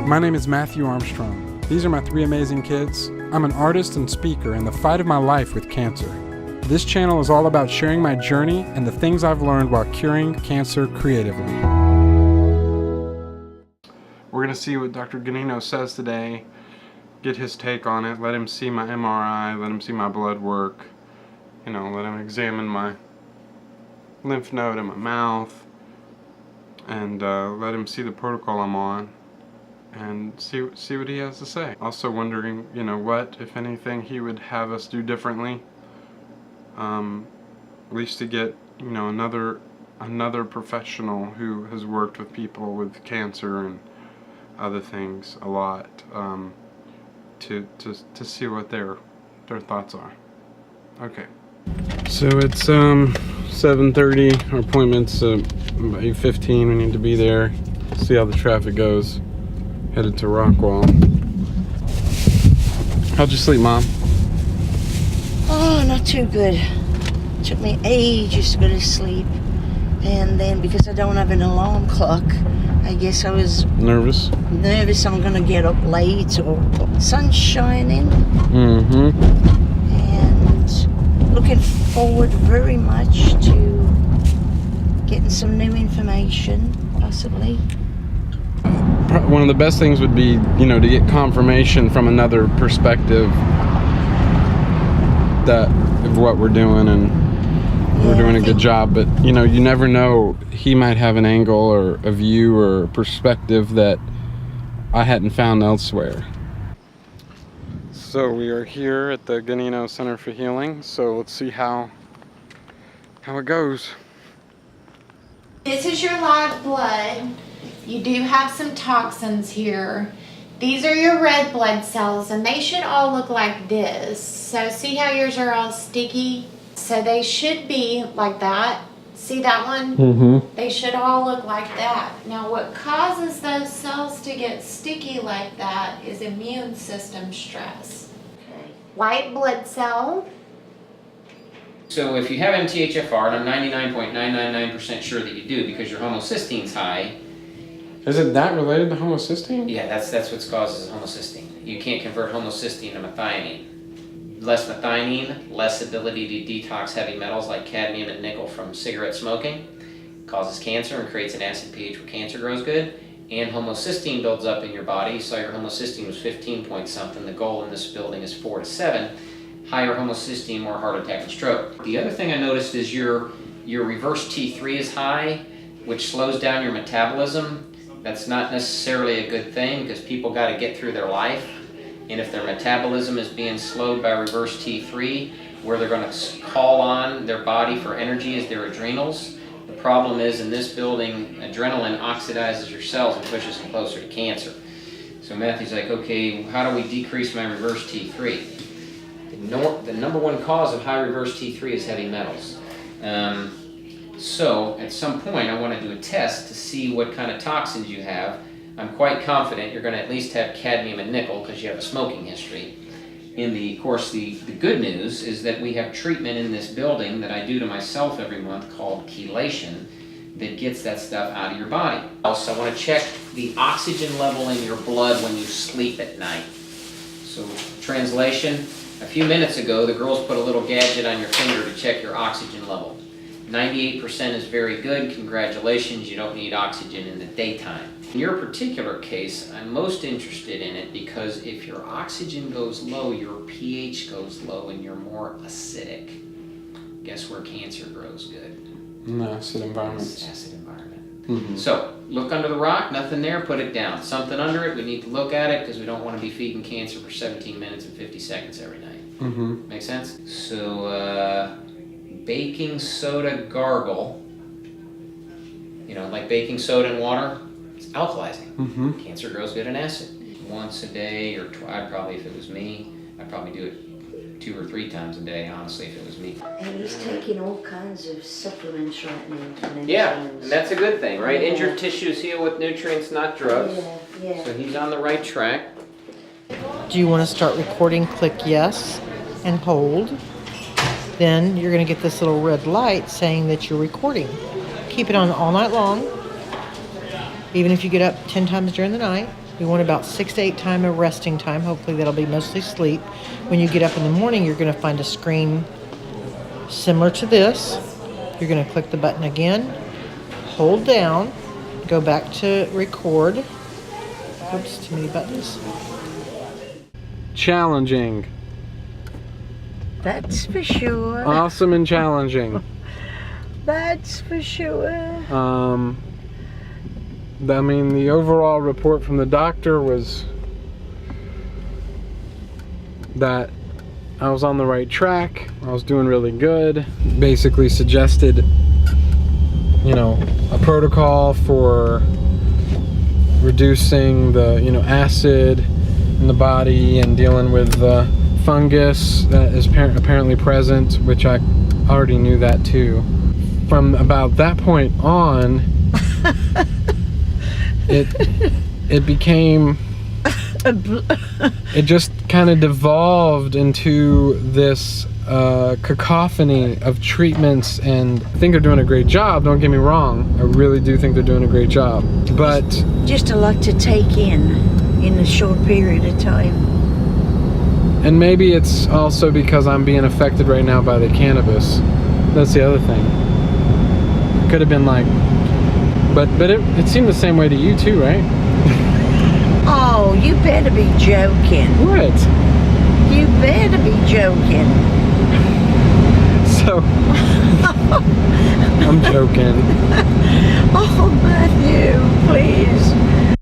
My name is Matthew Armstrong. These are my three amazing kids. I'm an artist and speaker in the fight of my life with cancer. This channel is all about sharing my journey and the things I've learned while curing cancer creatively. We're going to see what Dr. Gonino says today, get his take on it, let him see my MRI, let him see my blood work, let him examine my lymph node in my mouth, and let him see the protocol I'm on and see what he has to say. Also wondering, what, if anything, he would have us do differently, at least to get, another professional who has worked with people with cancer and other things a lot, to see what their thoughts are. Okay. So it's 7:30. Our appointment's about 8:15. We need to be there. See how the traffic goes. Headed to Rockwall. How'd you sleep, Mom? Oh, not too good. Took me ages to go to sleep, and then because I don't have an alarm clock, I guess I was nervous I'm gonna get up late, or sun's shining. And looking forward very much to getting some new information, possibly. One of the best things would be, to get confirmation from another perspective of what we're doing, and we're doing a good job. But you never know, he might have an angle or a view or a perspective that I hadn't found elsewhere. So we are here at the Gonino Center for Healing, so let's see how it goes. This is your live blood. You do have some toxins here. These are your red blood cells, and they should all look like this. So see how yours are all sticky? So they should be like that. See that one? They should all look like that. Now what causes those cells to get sticky like that is immune system stress. Okay. White blood cell. So if you have MTHFR, and I'm 99.999% sure that you do because your homocysteine's high. Is it that related to homocysteine? Yeah, that's what causes homocysteine. You can't convert homocysteine to methionine. Less methionine, less ability to detox heavy metals like cadmium and nickel from cigarette smoking, causes cancer and creates an acid pH where cancer grows good, and homocysteine builds up in your body. You saw your homocysteine was 15 point something. The goal in this building is 4 to 7. Higher homocysteine, more heart attack and stroke. The other thing I noticed is your reverse T3 is high, which slows down your metabolism. That's not necessarily a good thing because people got to get through their life. And if their metabolism is being slowed by reverse T3, where they're going to call on their body for energy is their adrenals. The problem is in this building, adrenaline oxidizes your cells and pushes them closer to cancer. So Matthew's like, okay, how do we decrease my reverse T3? The number one cause of high reverse T3 is heavy metals. So at some point I want to do a test to see what kind of toxins you have. I'm quite confident you're going to at least have cadmium and nickel because you have a smoking history. Of course, the good news is that we have treatment in this building that I do to myself every month called chelation that gets that stuff out of your body. Also, I want to check the oxygen level in your blood when you sleep at night. So, translation, a few minutes ago, the girls put a little gadget on your finger to check your oxygen level. 98% is very good. Congratulations, you don't need oxygen in the daytime. In your particular case, I'm most interested in it because if your oxygen goes low, your pH goes low and you're more acidic. Guess where cancer grows good? In acid environments. Acid environment. So, look under the rock, nothing there, put it down. Something under it, we need to look at it because we don't want to be feeding cancer for 17 minutes and 50 seconds every night. Make sense? So, baking soda gargle, like baking soda and water, it's alkalizing. Cancer grows good in acid. Once a day, or I'd probably, if it was me, I'd probably do it 2 or 3 times a day, honestly, if it was me. And he's taking all kinds of supplements right now. Yeah, and that's a good thing, right? Yeah. Injured tissues heal with nutrients, not drugs. Yeah. So he's on the right track. Do you want to start recording? Click yes and hold. Then you're going to get this little red light saying that you're recording. Keep it on all night long, even if you get up 10 times during the night. We want about 6 to 8 time of resting time. Hopefully that'll be mostly sleep. When you get up in the morning, you're going to find a screen similar to this. You're going to click the button again, hold down, go back to record. Oops, too many buttons. Challenging. That's for sure. Awesome and challenging. That's for sure. I mean, the overall report from the doctor was that I was on the right track. I was doing really good. Basically suggested, you know, a protocol for reducing the, you know, acid in the body and dealing with the fungus that is apparently present, which I already knew that too. From about that point on, it became, it just kind of devolved into this cacophony of treatments, and I think they're doing a great job, don't get me wrong. I really do think they're doing a great job, but just a lot to take in a short period of time. And maybe it's also because I'm being affected right now by the cannabis. That's the other thing. Could have been like, but it seemed the same way to you too, right? Oh, you better be joking. What? You better be joking. So, I'm joking. Oh, Matthew, please.